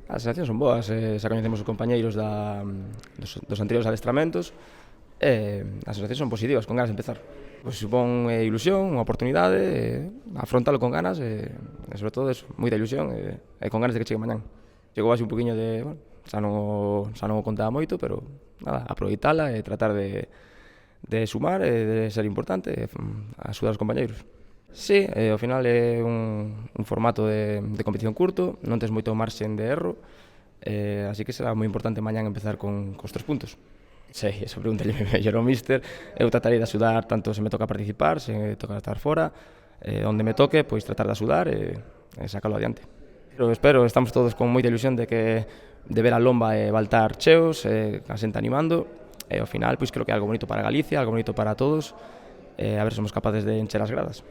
As sensacións son boas, xa coñecemos os compañeiros dos anteriores adestramentos e as sensacións son positivas, con ganas de empezar. Pois supón ilusión, unha oportunidade, afrontalo con ganas e sobre todo eso, moita ilusión e con ganas de que chegue mañán. Chegou así un poquinho de, bueno, xa non o contaba moito, pero nada, aproveitala e tratar de sumar e de ser importante e axudar os compañeiros. Sí, ao final é un formato de competición curto, non tes moito marxen de erro, así que será moi importante mañán empezar cos 3 puntos. Sei, esa pregunta lle mellor ao míster. Eu tratarei de axudar tanto se me toca participar, se me toca estar fora, onde me toque, pois tratar de axudar e sacalo adiante. Pero espero, estamos todos con moita ilusión de ver a Lomba e Baltar cheos, a xente animando, e ao final pois creo que é algo bonito para Galicia, algo bonito para todos, a ver se somos capaces de encher as gradas.